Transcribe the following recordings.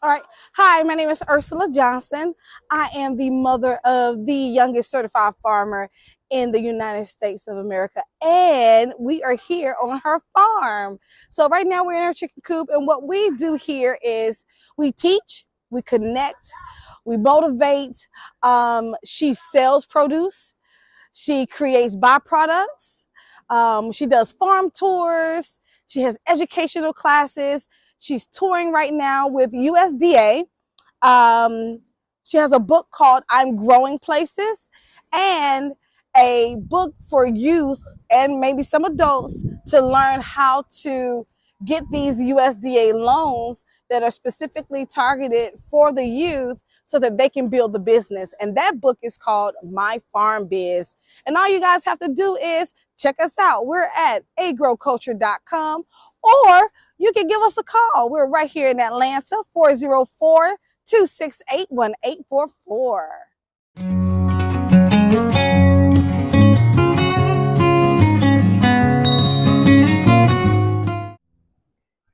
All right. Hi, my name is Ursula Johnson. I am the mother of the youngest certified farmer in the United States of America. And we are here on her farm. So right now we're in our chicken coop. And what we do here is we teach, we connect, we motivate. She sells produce. She creates byproducts. She does farm tours. She has educational classes. She's touring right now with USDA. She has a book called I'm Growing Places and a book for youth and maybe some adults to learn how to get these USDA loans that are specifically targeted for the youth so that they can build the business. And that book is called My Farm Biz. And all you guys have to do is check us out. We're at agrowculture.com, or you can give us a call. We're right here in Atlanta, 404-268-1844.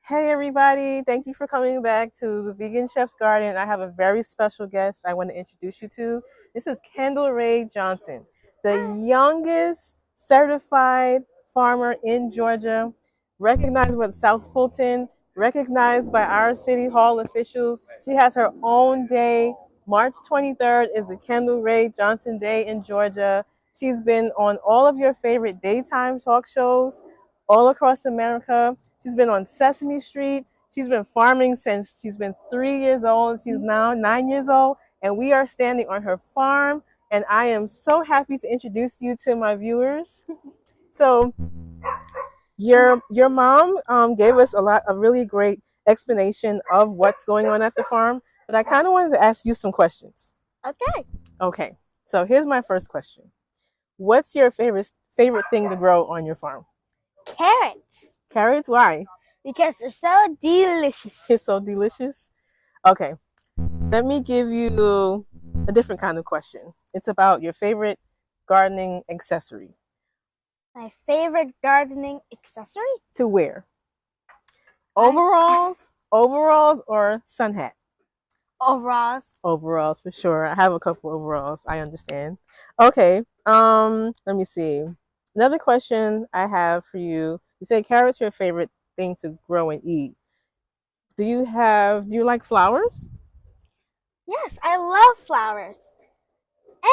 Hey everybody, thank you for coming back to the Vegan Chef's Garden. I have a very special guest I want to introduce you to. This is Kendall Rae Johnson, the youngest certified farmer in Georgia, recognized by South Fulton, recognized by our City Hall officials. She has her own day. March 23rd is the Kendall Rae Johnson Day in Georgia. She's been on all of your favorite daytime talk shows all across America. She's been on Sesame Street. She's been farming since she's been 3 years old. She's now 9 years old, and we are standing on her farm. And I am so happy to introduce you to my viewers. So, your mom gave us a really great explanation of what's going on at the farm. But I kind of wanted to ask you some questions. Okay. Okay. So here's my first question: what's your favorite thing to grow on your farm? Carrots. Carrots? Why? Because they're so delicious. It's so delicious. Okay, let me give you a different kind of question. It's about your favorite gardening accessory. My favorite gardening accessory? To wear. Overalls, overalls, or sun hat? Overalls. Overalls for sure. I have a couple overalls. I understand. Okay. Let me see. Another question I have for you. You say carrots are your favorite thing to grow and eat. Do you like flowers? Yes, I love flowers.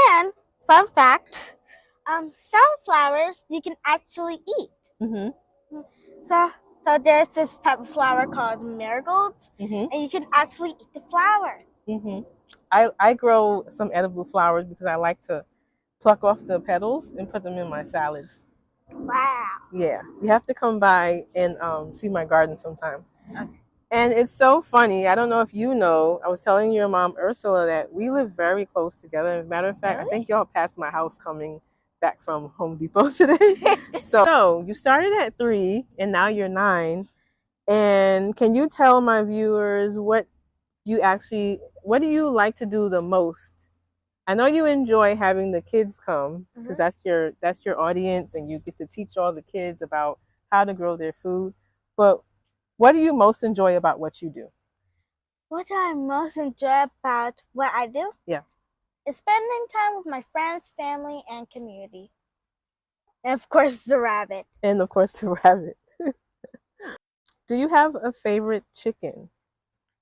And fun fact, some flowers you can actually eat. Mm-hmm. So there's this type of flower called marigolds, Mm-hmm. and you can actually eat the flower. Mm-hmm. I grow some edible flowers because I like to pluck off the petals and put them in my salads. Wow. Yeah, you have to come by and see my garden sometime. Okay. And it's so funny. I don't know if you know, I was telling your mom, Ursula, that we live very close together. As a matter of fact, Really? I think y'all passed my house coming back from Home Depot today. So you started at 3 and now you're 9. And can you tell my viewers what do you like to do the most? I know you enjoy having the kids come because that's your audience, and you get to teach all the kids about how to grow their food. But what do you most enjoy about what you do? What I most enjoy about what I do? Yeah. Is spending time with my friends, family, and community. And of course, the rabbit. And of course, the rabbit. Do you have a favorite chicken?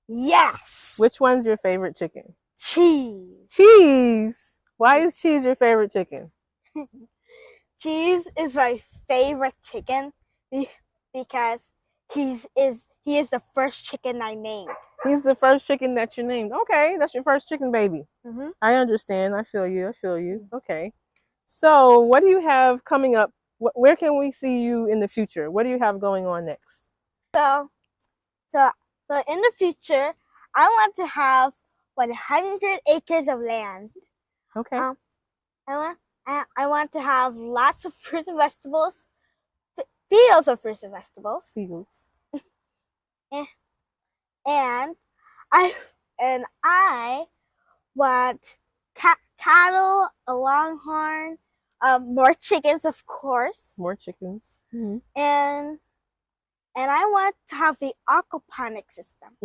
Yes. Which one's your favorite chicken? Cheese. Cheese. Why is cheese your favorite chicken? Cheese is my favorite chicken because he is the first chicken I named. He's the first chicken that you named. Okay, that's your first chicken baby. Mm-hmm. I understand. I feel you. Okay. So what do you have coming up? Where can we see you in the future? What do you have going on next? So in the future, I want to have 100 acres of land. Okay. I want to have lots of fruits and vegetables, fields of fruits and vegetables. Fields. And I want cattle, a longhorn, more chickens, of course. More chickens. Mm-hmm. And I want to have the aquaponic system.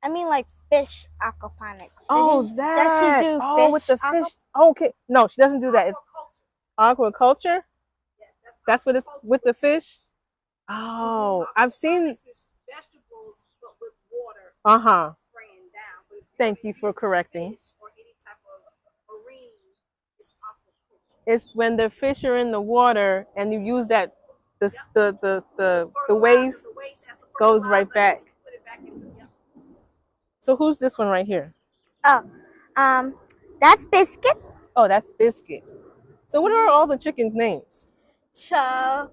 I mean like fish aquaponics. Oh, Does she do oh, with the fish. Okay. No, she doesn't do that. It's aquaculture. That's what it's with the fish. Oh, I've seen. Vegetables, but with water Spraying down. But Thank you for correcting. or any type of marine, it's aquaculture. It's when the fish are in the water and you use that the waste goes right back. Put it back into So who's this one right here? Oh, that's Biscuit. Oh, that's Biscuit. So what are all the chickens' names? So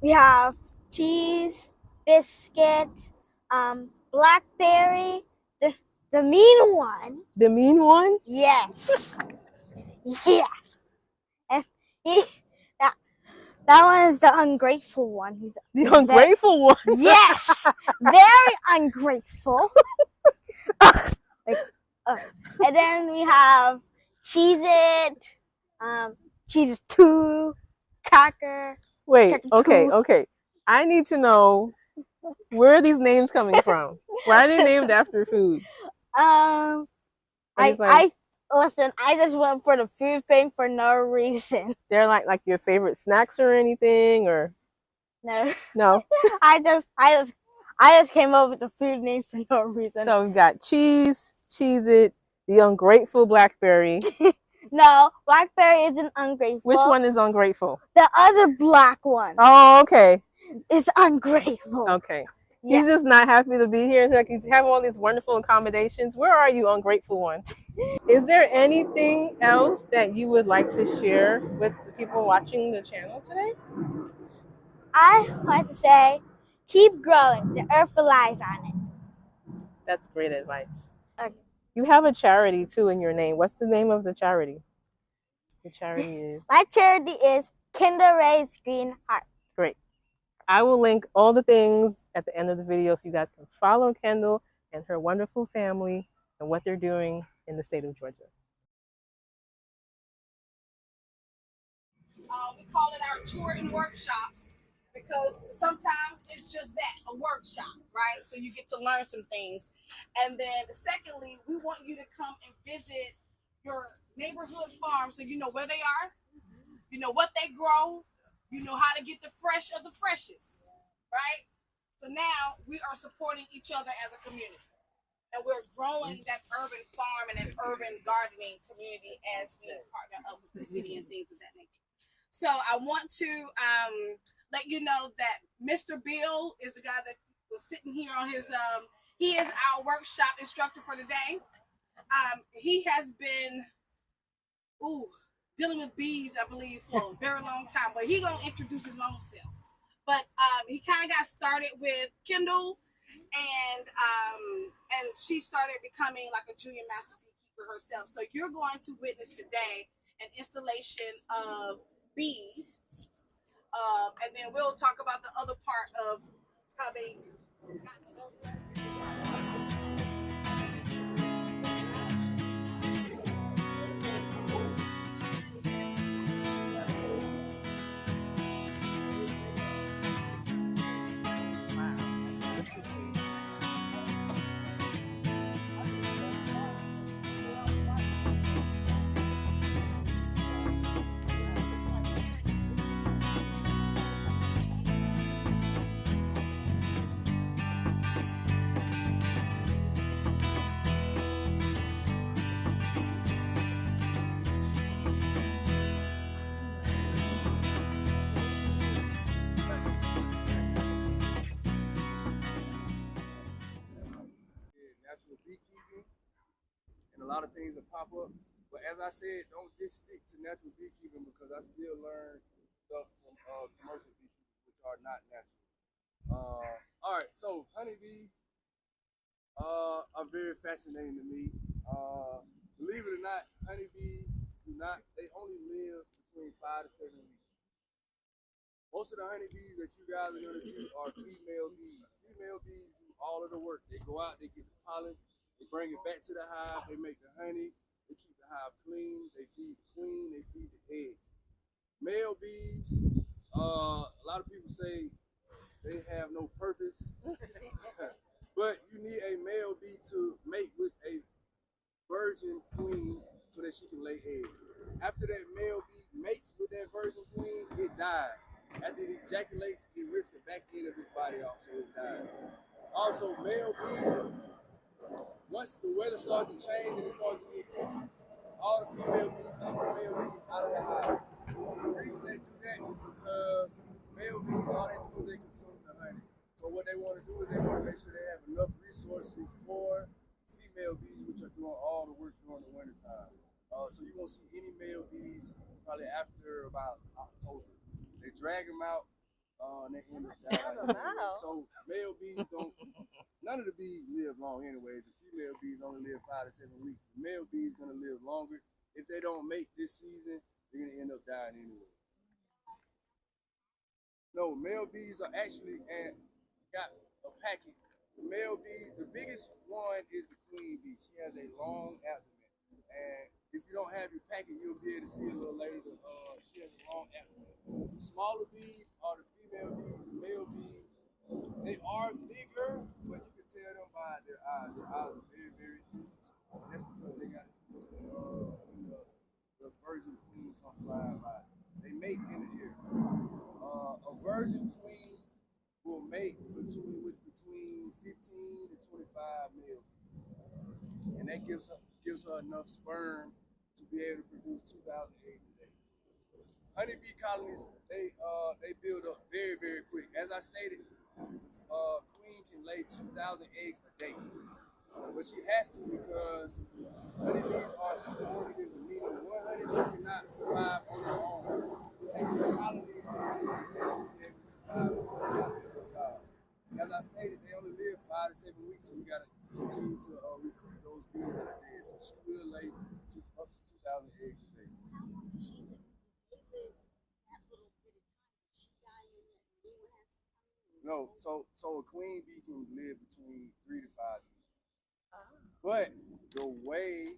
we have Cheese, Biscuit, Blackberry, the mean one. The mean one? Yes. Yes. And that one is the ungrateful one. He's the ungrateful one. Yes, very ungrateful. And then we have Cheese It, Cheese 2, Cracker. Wait, okay. I need to know, where are these names coming from? Why are they named after foods? Listen, I just went for the food thing for no reason. They're like your favorite snacks or anything, or no? I just came up with the food name for no reason. So we've got Cheese It, the ungrateful Blackberry. No, Blackberry isn't ungrateful. Which one is ungrateful? The other black one. Oh, okay. It's ungrateful. Okay. Yeah. He's just not happy to be here. Like, he's having all these wonderful accommodations. Where are you, ungrateful one? Is there anything else that you would like to share with the people watching the channel today? I want to say, keep growing. The earth relies on it. That's great advice. Okay. You have a charity too in your name. What's the name of the charity? Your charity is? My charity is Kendall Rae's Green Heart. Great. I will link all the things at the end of the video so you guys can follow Kendall and her wonderful family and what they're doing in the state of Georgia. We call it our tour and workshops because sometimes it's just that, a workshop, right? So you get to learn some things. And then secondly, we want you to come and visit your neighborhood farm so you know where they are, you know what they grow, you know how to get the fresh of the freshest, right? So now we are supporting each other as a community. And we're growing that urban farm and that urban gardening community as we partner up with the city and things of that nature. So I want to let you know that Mr. Bill is the guy that was sitting here on his, he is our workshop instructor for today. He has been, dealing with bees, I believe, for a very long time, but he's going to introduce his own self. But he kind of got started with Kendall, and she started becoming like a junior master beekeeper herself. So you're going to witness today an installation of bees, and then we'll talk about the other part of how they natural beekeeping, and a lot of things that pop up. But as I said, don't just stick to natural beekeeping because I still learn stuff from commercial beekeepers, which are not natural. All right, so honeybees are very fascinating to me. Believe it or not, honeybees they only live between 5 to 7 weeks. Most of the honeybees that you guys are going to see are female bees. Female bees do all of the work. They go out, they get the pollen, they bring it back to the hive, they make the honey, they keep the hive clean, they feed the queen, they feed the eggs. Male bees, a lot of people say they have no purpose, but you need a that she can lay eggs. After that male bee mates with that virgin queen, it dies. After it ejaculates, it rips the back end of his body off, so it dies. Also, male bees, once the weather starts to change and it starts to get cool, all the female bees keep the male bees out of the hive. The reason they do that is because male bees, all they do is they consume the honey. So what they want to do is they want to make sure they have enough resources for female bees, which are doing all the work during the wintertime. So you won't see any male bees probably after about October. They drag them out and they end up dying. So male bees don't, none of the bees live long anyways. The female bees only live 5 to 7 weeks. The male bee is going to live longer. If they don't mate this season, they're going to end up dying anyway. No, male bees are actually got a packet. The male bee, the biggest one is the queen bee. She has a long abdomen. And if you don't have your packet, you'll be able to see a little later. She has a long abdomen. The smaller bees are the female bees. The male bees, they are bigger, but you can tell them by their eyes. Their eyes are very, very big. That's because they got to see the virgin queen come flying by. They mate in the air. A virgin queen will mate between 15 to 25 male bees, and that gives her enough sperm to be able to produce 2,000 eggs a day. Honeybee colonies, they build up very, very quick. As I stated, queen can lay 2,000 eggs a day, but she has to because honeybees are superorganisms, meaning one honeybee cannot survive on its own. It takes a colony of honeybees to be able to survive. As I stated, they only live 5 to 7 weeks, so we got to continue to recruit those bees that are dead. So she will lay up to 2,000 eggs a day. How long does she live? They live that little bit of time. Does she die and that new one has to come in? No, so a queen bee can live between 3 to 5 years. But the way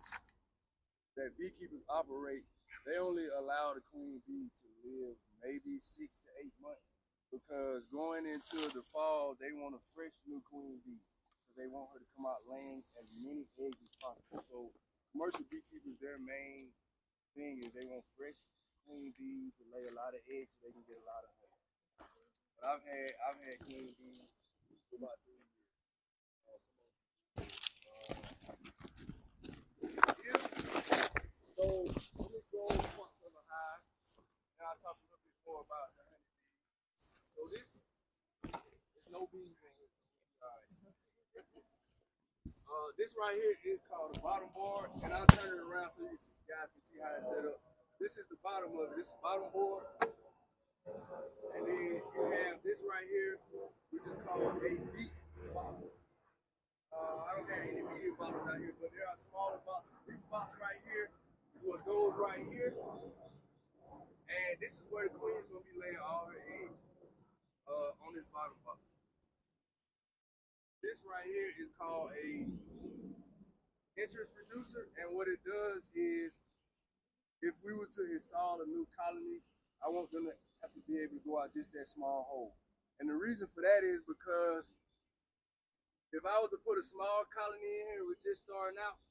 that beekeepers operate, they only allow the queen bee to live maybe 6 to 8 months. Because going into the fall, they want a fresh new queen bee. So they want her to come out laying as many eggs as possible. So commercial beekeepers, their main thing is they want fresh queen bees to lay a lot of eggs so they can get a lot of honey. But I've had queen bees for about 3 years. So let me go one of a hive. And I'll talk a little bit more about the honey bee. So this is no bees in here, so all right. This right here is called the bottom board, and I'll turn it around so you guys can see how it's set up. This is the bottom of it. This is the bottom board. And then you have this right here, which is called a deep box. I don't have any medium boxes out here, but there are smaller boxes. This box right here is what goes right here. And this is where the queen is going to be laying all her eggs on this bottom box. This right here is called a entrance reducer, and what it does is, if we were to install a new colony, I want them to have to be able to go out just that small hole. And the reason for that is because if I was to put a small colony in here with just starting out,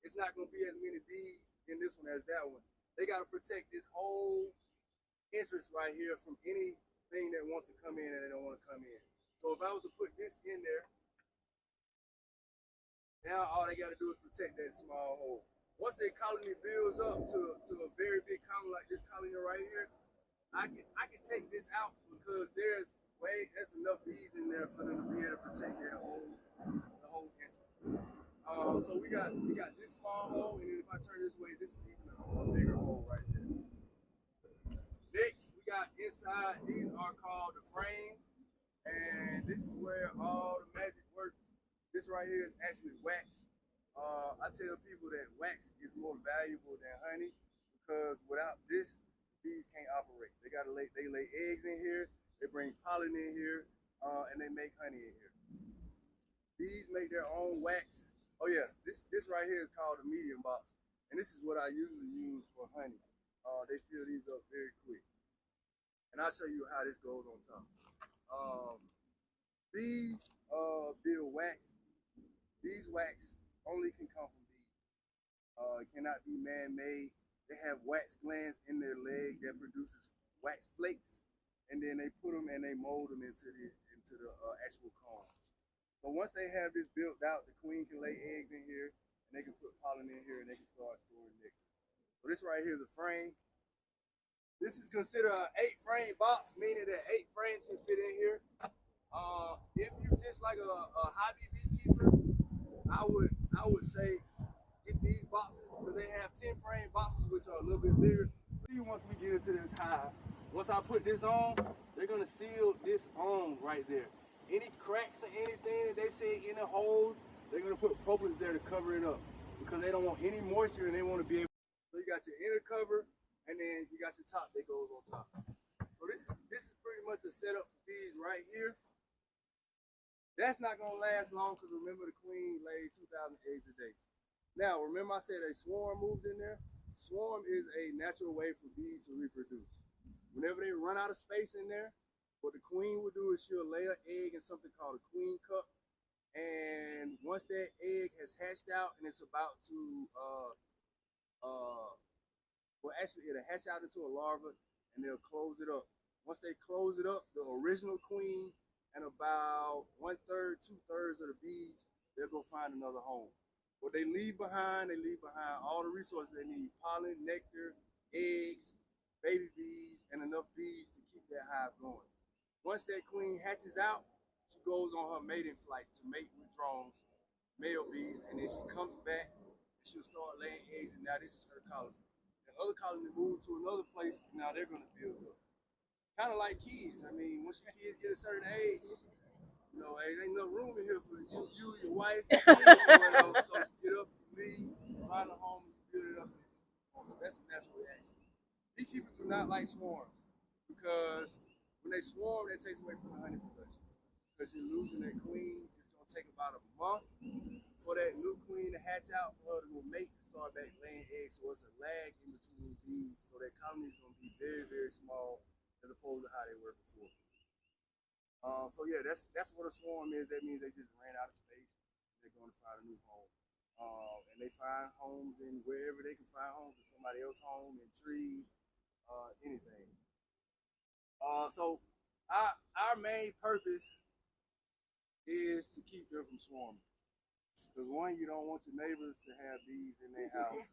it's not going to be as many bees in this one as that one. They got to protect this whole entrance right here from anything that wants to come in and they don't want to come in. So if I was to put this in there, now all they got to do is protect that small hole. Once their colony builds up to a very big colony like this colony right here, I can take this out because there's enough bees in there for them to be able to protect the whole entrance. So we got this small hole, and then if I turn this way, this is even a bigger hole right there. Next, we got inside. These are called the frames, and this is where all the magic works. This right here is actually wax. I tell people that wax is more valuable than honey because without this, bees can't operate. They lay eggs in here, they bring pollen in here, and they make honey in here. Bees make their own wax. Oh yeah, this right here is called a medium box, and this is what I usually use for honey. They fill these up very quick, and I'll show you how this goes on top. Bees build wax. Beeswax only can come from bees. It cannot be man-made. They have wax glands in their leg that produces wax flakes, and then they put them and they mold them into the actual comb. So once they have this built out, the queen can lay eggs in here, and they can put pollen in here, and they can start storing nectar. So this right here is a frame. This is considered an 8-frame box, meaning that 8 frames can fit in here. If you just like a hobby beekeeper, I would say get these boxes because they have 10-frame boxes, which are a little bit bigger. Once we get into this hive, once I put this on, they're gonna seal this on right there. Any cracks or anything that they see in the holes, they're gonna put propellants there to cover it up because they don't want any moisture and they want to be able. So you got your inner cover, and then you got your top that goes on top. So this is pretty much a setup for bees right here. That's not gonna last long because remember the queen lays 2,000 eggs a day. Now remember I said a swarm moved in there. Swarm is a natural way for bees to reproduce. Whenever they run out of space in there, what the queen will do is she'll lay an egg in something called a queen cup. And once that egg has hatched out and it's about to well, actually, it'll hatch out into a larva, and they'll close it up. Once they close it up, the original queen and about 1/3, 2/3 of the bees, they'll go find another home. What they leave behind all the resources they need: pollen, nectar, eggs, baby bees, and enough bees to keep that hive going. Once that queen hatches out, she goes on her mating flight to mate with drones, male bees, and then she comes back and she'll start laying eggs, and now this is her colony. Other colonies move to another place, and now they're going to build up. Kind of like kids. I mean, once your kids get a certain age, you know, hey, there ain't no room in here for you, your wife, your kids, or whatever. So you get up, you leave, find a home, you build it up. So that's a natural reaction. Beekeepers do not like swarms because when they swarm, that takes away from the honey production. Because you're losing that queen. It's going to take about a month for that new queen to hatch out, for her to go mate and start back laying eggs. So it's a lag in between bees. So that colony is going to be very, very small as opposed to how they were before. So yeah, that's what a swarm is. That means they just ran out of space. They're going to find a new home. And they find homes in wherever they can find homes, in somebody else's home, in trees, anything. So our main purpose is to keep them from swarming. Because one, you don't want your neighbors to have bees in their house,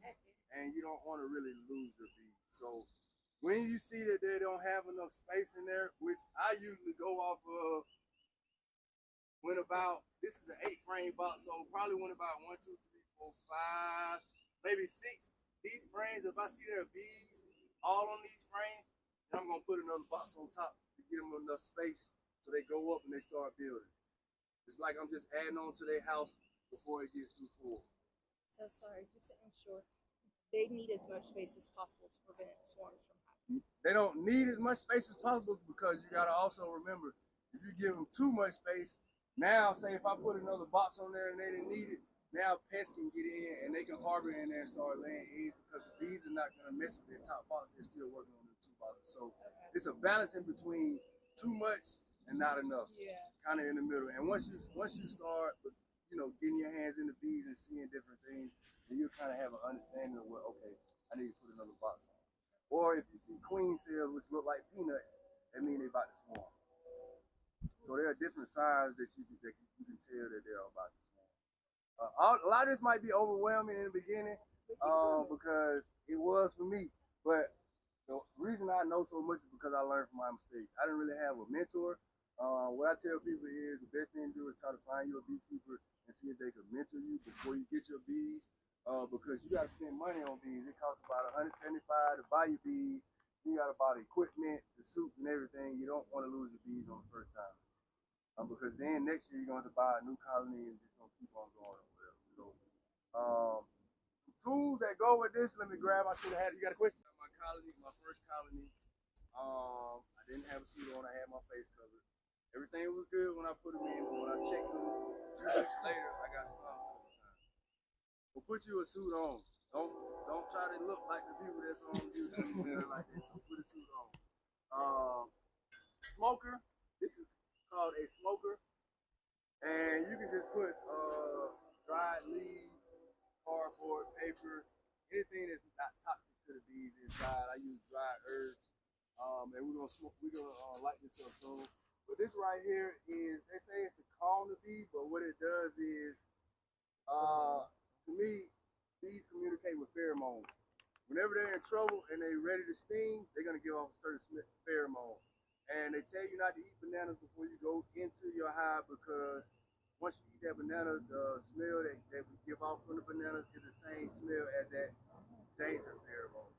and you don't want to really lose your bees. So when you see that they don't have enough space in there, which I usually go off of, when about, this is an 8-frame box, so probably when about 1, 2, 3, 4, 5, maybe 6. These frames, if I see there are bees all on these frames, then I'm gonna put another box on top to give them enough space so they go up and they start building. It's like I'm just adding on to their house before it gets too full. So sorry, just to ensure they need as much space as possible to prevent swarms from happening. They don't need as much space as possible because you gotta also remember, if you give them too much space, now say if I put another box on there and they didn't need it, now pests can get in and they can harbor in there and start laying eggs because the bees are not gonna mess with their top box. They're still working on the 2 boxes. So it's a balance in between too much and not enough. Yeah. Kind of in the middle. And once you start, getting your hands in the bees and seeing different things, then you'll kind of have an understanding of what, okay, I need to put another box on. Or if you see queen cells, which look like peanuts, that means they're about to swarm. So there are different signs that you can tell that they're about to swarm. A lot of this might be overwhelming in the beginning because it was for me. But the reason I know so much is because I learned from my mistakes. I didn't really have a mentor. What I tell people is the best thing to do is try to find you a beekeeper and see if they can mentor you before you get your bees. Because you got to spend money on bees. It costs about $175 to buy your bees. You got to buy the equipment, the suit, and everything. You don't want to lose your bees on the first time. Because then next year you're going to buy a new colony and it's going to keep on going or whatever. So, tools that go with this, let me grab. I should have had. You got a question? My colony, my first colony. I didn't have a suit on. I had my face covered. Everything was good when I put them in, but when I checked them 2 weeks later, I got stung a couple times. Well, put you a suit on. Don't try to look like the people that's on YouTube like this. So put a suit on. Smoker. This is called a smoker, and you can just put dried leaves, cardboard, paper, anything that's not toxic to the bees is dried. I use dried herbs, and we're gonna light this up soon. But this right here is, they say it's to calm the bee, but what it does is, to me, bees communicate with pheromones. Whenever they're in trouble and they're ready to sting, they're gonna give off a certain pheromone. And they tell you not to eat bananas before you go into your hive, because once you eat that banana, the smell that we give off from the bananas is the same smell as that danger pheromone.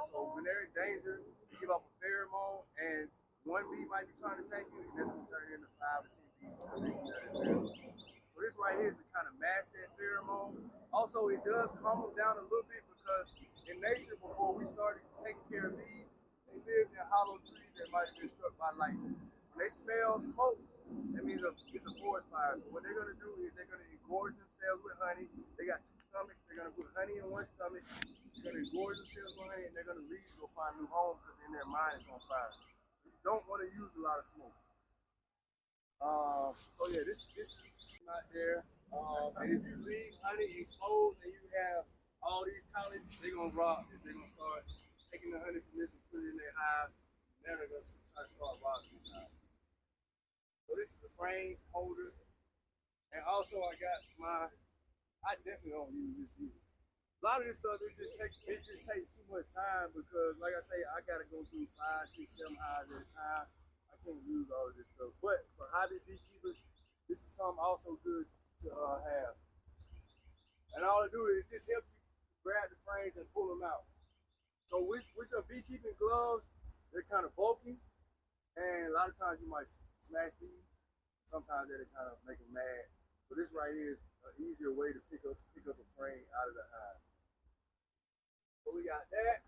So when they're in danger, you give off a pheromone, and one bee might be trying to take you, and that's gonna turn into 5 or 10 bees because they smell that pheromone. So this right here is to kind of mask that pheromone. Also, it does calm them down a little bit, because in nature, before we started taking care of bees, they lived in hollow trees that might have been struck by lightning. When they smell smoke, that means it's a forest fire. So what they're gonna do is they're gonna engorge themselves with honey. They got 2 stomachs. They're gonna put honey in one stomach. They're gonna engorge themselves with honey, and they're gonna leave to go find new homes because in their mind it's on fire. You don't want to use a lot of smoke. So yeah, this is not there. And if you leave honey exposed and you have all these colonies, they're gonna rob it. They're gonna start taking the honey from this and put it in their hive. And then they're gonna try to start robbing these hives. So this is a frame holder. And also I definitely don't use this either. A lot of this stuff, it just takes too much time, because like I say, I gotta go through 5, 6, 7 hives at a time. I can't use all of this stuff. But for hobby beekeepers, this is something also good to have. And all I do is just help you grab the frames and pull them out. So with your beekeeping gloves, they're kind of bulky, and a lot of times you might smash these. Sometimes that'll kind of make them mad. So this right here is an easier way to pick up a frame out of the hive. So we got that.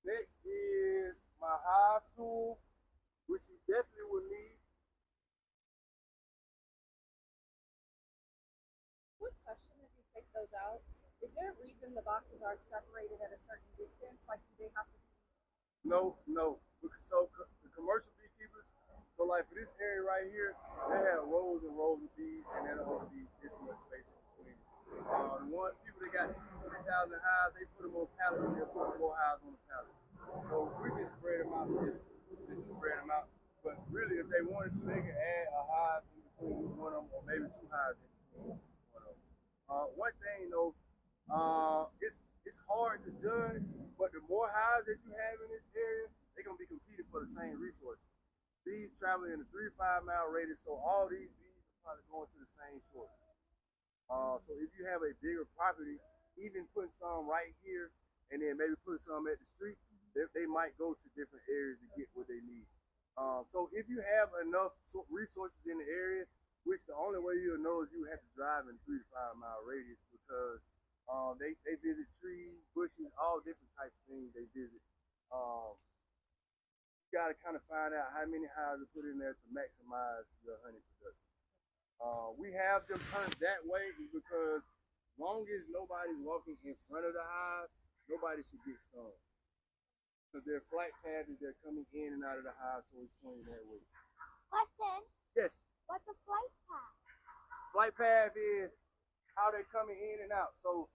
Next is my hive tool, which you definitely will need. Quick question: if you take those out, is there a reason the boxes are separated at a certain distance? Like, do they have to be? No. So the commercial beekeepers, so like for this area right here, they have rows and rows of bees, and there don't be this much space in between. The one people that got 2,000 to 3,000 hives, they put them on pallets, and they'll put 4 hives on the pallet. So we just spread them out. Just spread them out. But really, if they wanted to, they could add a hive in between each one of them, or maybe 2 hives in between each one of them. One thing though, it's hard to judge, but the more hives that you have in this area, they're gonna be competing for the same resources. Bees traveling in a 3 to 5 mile radius, so all these bees are probably going to the same source. So if you have a bigger property, even putting some right here and then maybe put some at the street, they might go to different areas to get what they need. So if you have enough resources in the area, which the only way you'll know is you have to drive in 3 to 5 mile radius, because they visit trees, bushes, all different types of things they visit. You got to kind of find out how many hives to put in there to maximize your honey production. We have them turned that way because long as nobody's walking in front of the hive, nobody should get stung. Because their flight path is they're coming in and out of the hive, so it's pointing that way. Question. Yes. What's a flight path? Flight path is how they're coming in and out. So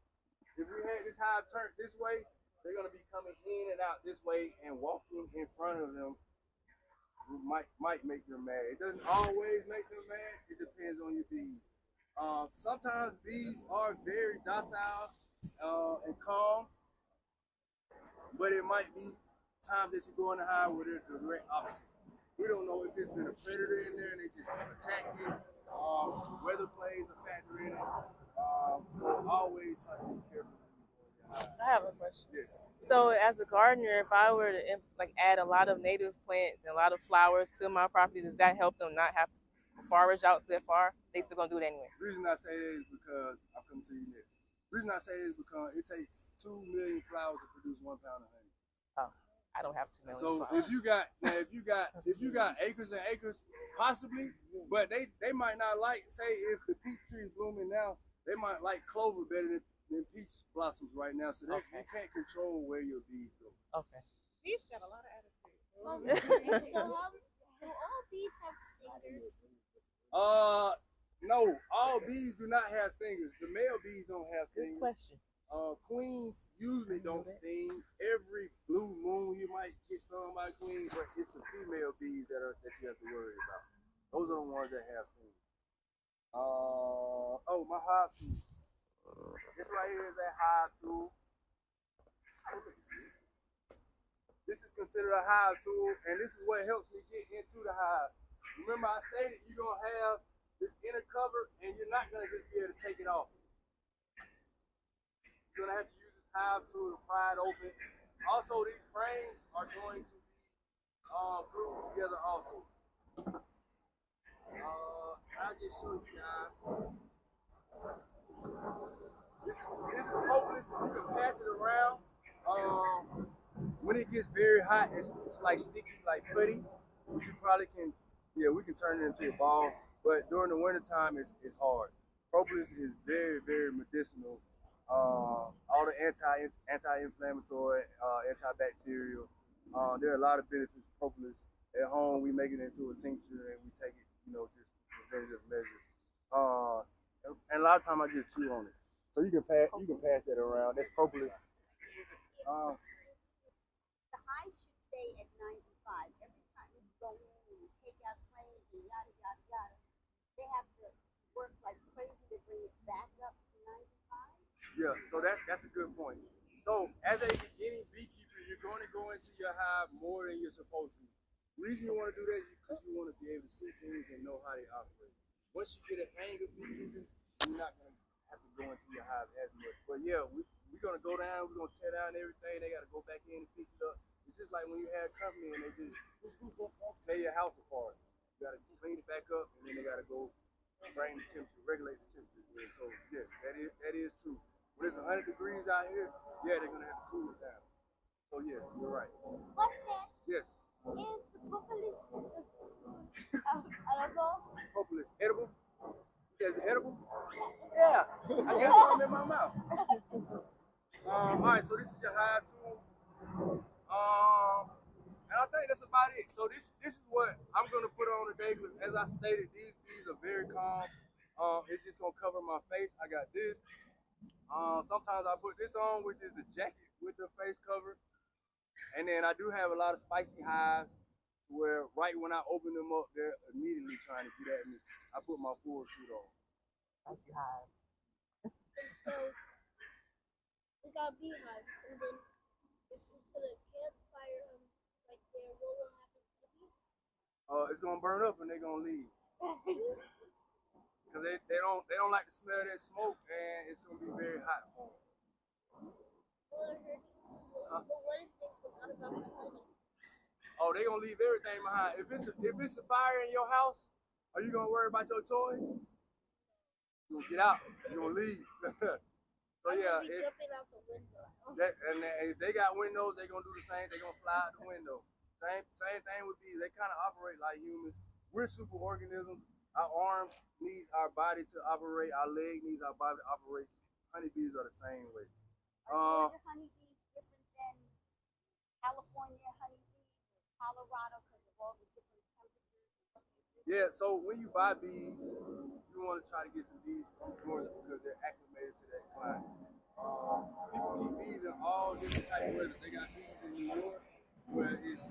if we had this hive turned this way, they're going to be coming in and out this way, and walking in front of them might make them mad. It doesn't always make them mad. It depends on your bees. Sometimes bees are very docile and calm, but it might be times that you go in the hive where they're the direct opposite. We don't know if it's been a predator in there and they just attacked it. Weather plays a factor in it. So always try to be careful when you go in your hive. I have a question. Yes. So, as a gardener, if I were to add a lot of native plants and a lot of flowers to my property, does that help them not have to forage out that far? They still gonna do it anyway. The reason I say that is because I'm coming to you next. The reason I say that is because it takes 2 million flowers to produce 1 pound of honey. Oh, I don't have 2 million. So flowers. if you got acres and acres, possibly, but they might not like, say if the peach tree is blooming now, they might like clover better than peach blossoms right now. So you can't control where your bees go. Okay. Bees got a lot of attitude. So do all bees have stingers? No, all bees do not have stingers. The male bees don't have Good stingers. question. Queens usually don't sting. Every blue moon you might get stung by a queen, but it's the female bees that you have to worry about. Those are the ones that have stings. Oh, my hive tool. This right here is that hive tool. This is considered a hive tool, and this is what helps me get into the hive. Remember, I stated you're gonna have this inner cover, and you're not gonna just be able to take it off. You're gonna have to use this hive tool to pry it open. Also, these frames are going to be glued together also. I'll just show you guys. This is hopeless. You can pass it around. When it gets very hot, it's like sticky, like putty. You probably can, yeah, we can turn it into a ball. But during the wintertime, it's hard. Propolis is very, very medicinal. All the anti-inflammatory, antibacterial. There are a lot of benefits to propolis. At home, we make it into a tincture and we take it, just for preventative measures. And a lot of times I just chew on it. So you can pass that around. That's propolis. The hive should stay at 95. Every time you go in and you take out frames and yada, yada, yada, they have to work like crazy to bring it back up to 95. Yeah, so that's a good point. So as a beginning beekeeper, you're going to go into your hive more than you're supposed to. The reason you want to do that is because you want to be able to see things and know how they operate. Once you get a hang of beekeeping, you're not going to have to go into your hive as much. But yeah, we're going to go down, we're going to tear down everything. They got to go back in and fix it up. It's just like when you have company and they just tear your house apart. You got to clean it back up, and then they got to go bring the temperature, regulate the temperature. Yeah, so yeah, that is true. When it's 100 degrees out here, yeah, they're gonna have to cool it down. So yeah, you're right. What's that? Yes. Is the propolis edible? Hopefully it's edible. You said it's edible? Yeah. I got some in my mouth. All right, so this is your hive tool. And I think that's about it. So this is what I'm gonna put on today, because as I stated, these are very calm. It's just gonna cover my face. I got this. Sometimes I put this on, which is the jacket with the face cover. And then I do have a lot of spicy hives where right when I open them up, they're immediately trying to get at me. I put my full suit on. Spicy hives. So we got beehives, and then if we put a campfire right there, what will happen to the bees? It's gonna burn up and they're gonna leave. Because they don't like the smell of that smoke, and it's gonna be very hot for them. But what if they forgot about the honey? Oh, they gonna leave everything behind. If it's a fire in your house, are you gonna worry about your toys? You gonna get out. You gonna leave. So yeah, Be jumping out the window. and if they got windows, they gonna do the same. They gonna fly out the window. Same thing with bees. They kind of operate like humans. We're super organisms. Our arms need our body to operate. Our leg needs our body to operate. Honeybees are the same way. Are Georgia honeybees different than California honeybees or Colorado because of all the different temperatures and what they do? Yeah, so when you buy bees, you want to try to get some bees from Georgia because they're acclimated to that climate. People keep bees in all different types of weather. They got bees in New York where it's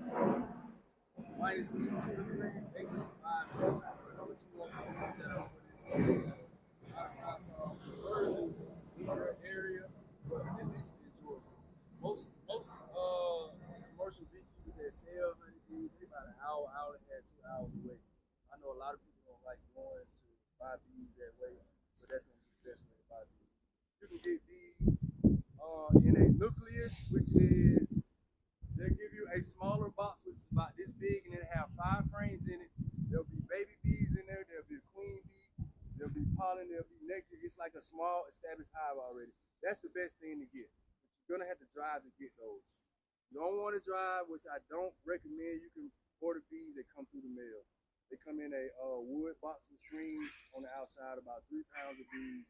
minus 2 degrees. They can survive in that type of weather. But you want bees that are for this. So try to find some preferably in your area, but at least in Georgia. Most commercial beekeepers that sell honeybees, they about an hour and a half, 2 hours away. I know a lot of people don't like going to buy bees that way, but that's going to be the best way to buy bees. You can get bees in a nucleus, which is, they'll give you a smaller box, which is about this big, and it'll have 5 frames in it. There'll be baby bees in there, there'll be a queen bee, there'll be pollen, there'll be nectar. It's like a small established hive already. That's the best thing to get. But you're gonna have to drive to get those. You don't want to drive, which I don't recommend. You can order bees that come through the mail. They come in a wood box with screens on the outside, about 3 pounds of bees.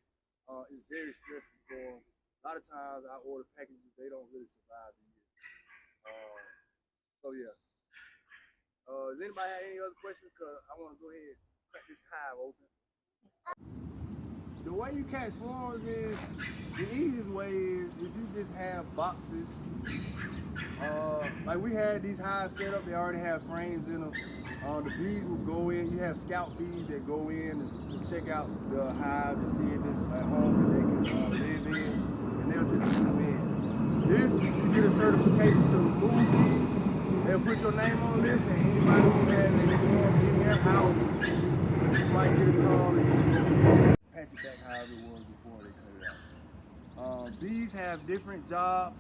It's very stressful for them. A lot of times I order packages, they don't really survive the year. So yeah. Does anybody have any other questions? Because I want to go ahead and crack this hive open. The way you catch swarms is The easiest way is if you just have boxes. Like we had these hives set up, they already have frames in them. The bees will go in. You have scout bees that go in to check out the hive to see if it's a home that they can live in, and they'll just zoom in. If you get a certification to remove bees, they'll put your name on the list, and anybody who has a swarm in their house, you might get a call and you can go patch it back however it was before they cut it out. Bees have different jobs.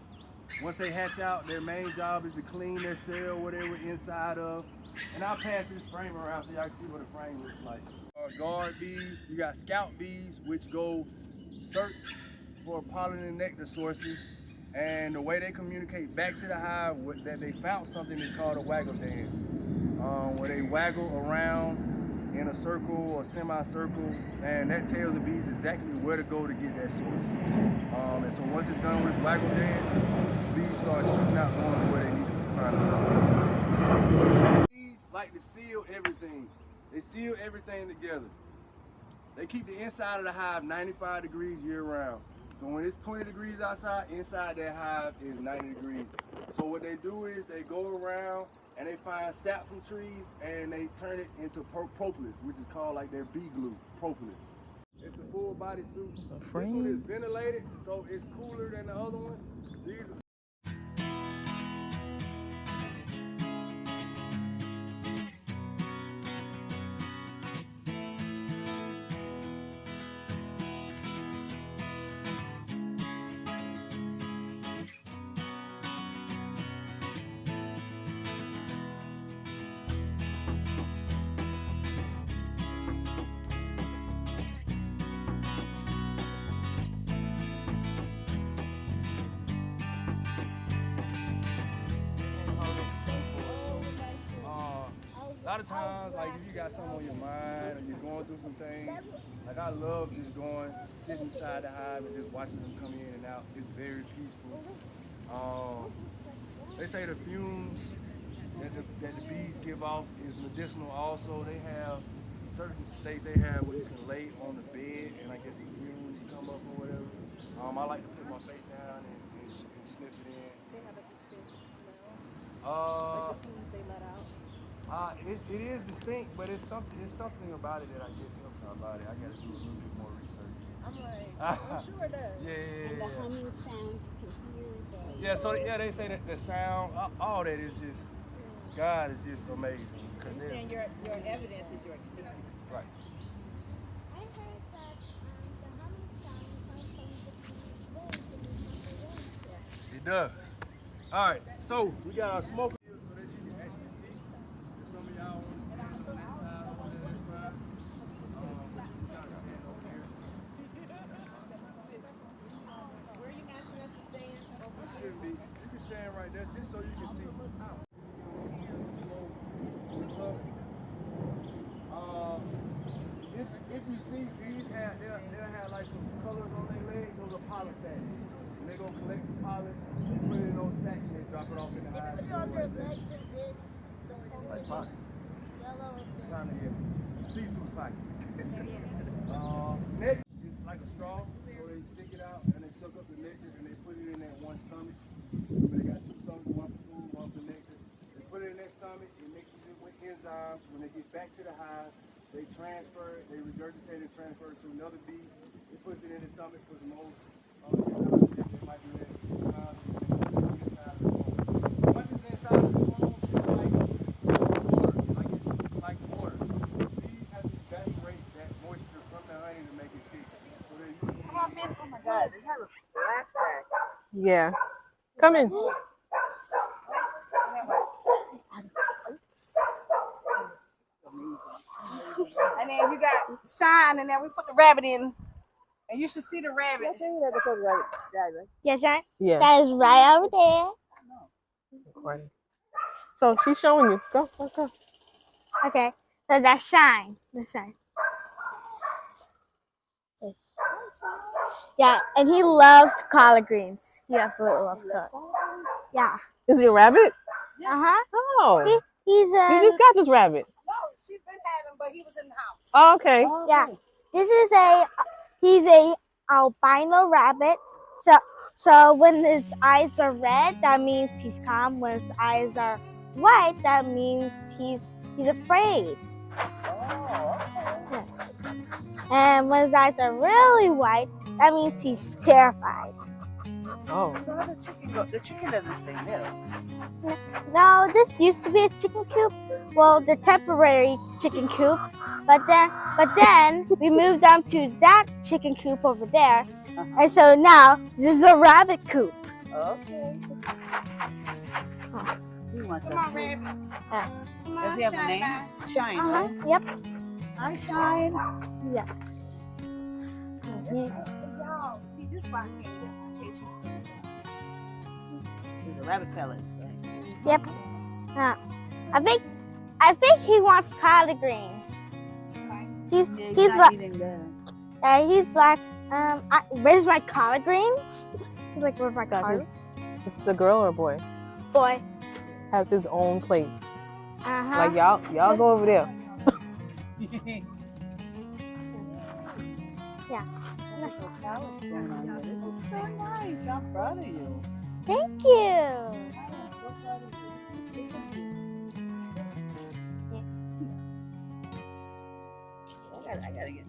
Once they hatch out, their main job is to clean their cell, where they were inside of. And I'll pass this frame around so y'all can see what a frame looks like. Guard bees, you got scout bees, which go search for pollen and nectar sources. And the way they communicate back to the hive that they found something is called a waggle dance, where they waggle around in a circle or semicircle, and that tells the bees exactly where to go to get that source. And so once it's done with this waggle dance, bees start shooting out going to where they need to find a pollen. Bees like to seal everything. They seal everything together. They keep the inside of the hive 95 degrees year round. So when it's 20 degrees outside, inside that hive is 90 degrees. So what they do is they go around and they find sap from trees and they turn it into propolis, which is called like their bee glue, propolis. It's the full body suit. It's a This frame. one is ventilated, so it's cooler than the other one. These are a lot of times, like if you got something on your mind or you're going through some things, like I love just going, sitting inside the hive and just watching them come in and out. It's very peaceful. They say the fumes that the bees give off is medicinal also. They have certain states they have where you can lay on the bed and I guess the fumes come up or whatever. I like to put my face down and sniff it in. They have a distinct smell. Like the fumes they let out. It is distinct, but it's something about it that I guess helps our body. I gotta do a little bit more research. I'm like, I'm sure it does. And the humming sound, you can hear the. Yeah, so yeah, they say that the sound, all that is just, God is just amazing. And your evidence is your experience. Right. I heard that the humming sound comes from the bees' It does. All right, so we got our smoker here so that you can actually see. If some of y'all want to stand on that side over there, that's fine. But you gotta stand over here. Where are you asking us to stand? You can stand right there just so you can see. If you see bees they'll have like some colors on their legs, those are pollen sacks. And they go collect the pollen, put it in those sacks, and they drop it off in the hive. Put it on their legs and then the whole Like pockets. yellow and then. Kind of, yeah. See-through pocket. Nectar is like a straw, so they stick it out and they suck up the nectar and they put it in that one stomach. They got two stomachs, one for food, one for nectar. They put it in that stomach, it mixes it with enzymes. When they get back to the hive, they transfer it, they regurgitate it, transfer it to another bee. It puts it in the stomach, puts more enzymes. It might be that enzymes inside the phone. Once it's inside the phone, it's like water. Bees have to evaporate that moisture from the honey to make it thick. So they use Oh my God, they have a flashback. Yeah. Come in. And then you got Shine, and then we put the rabbit in. And you should see the rabbit. Yeah, Shine. Yeah. That is right over there. Recording. So she's showing you. Go. Okay. So that's Shine. That's Shine. Yeah, and he loves collard greens. He absolutely loves collard. Yeah. Is he a rabbit? Uh-huh. Oh. He's You just got this rabbit. No, she's been had him, but he was in the house. Oh, okay. yeah. This is he's a albino rabbit. So when his eyes are red, that means he's calm. When his eyes are white, that means he's afraid. Yes. And when his eyes are really white, that means he's terrified. Oh. So how the chicken doesn't stay there. No, this used to be a chicken coop. Well, the temporary chicken coop. But then we moved them to that chicken coop over there. And so now this is a rabbit coop. Okay. You want Come on, Rabbit. Yeah. Come Does on, he have a Shine name? Eye. Shine, right? Yep. Hi, Shine. Yeah. Y'all, see this box These are rabbit pellets, right? Yep. I think he wants collard greens. He's like eating that. he's like where's my collard greens? He's like, where's my collard? This is a girl or a boy? Boy. Has his own place. Uh-huh. Like y'all go over there. Yeah. This is so nice. I'm proud of you. Thank you. I'm so proud of you. I gotta get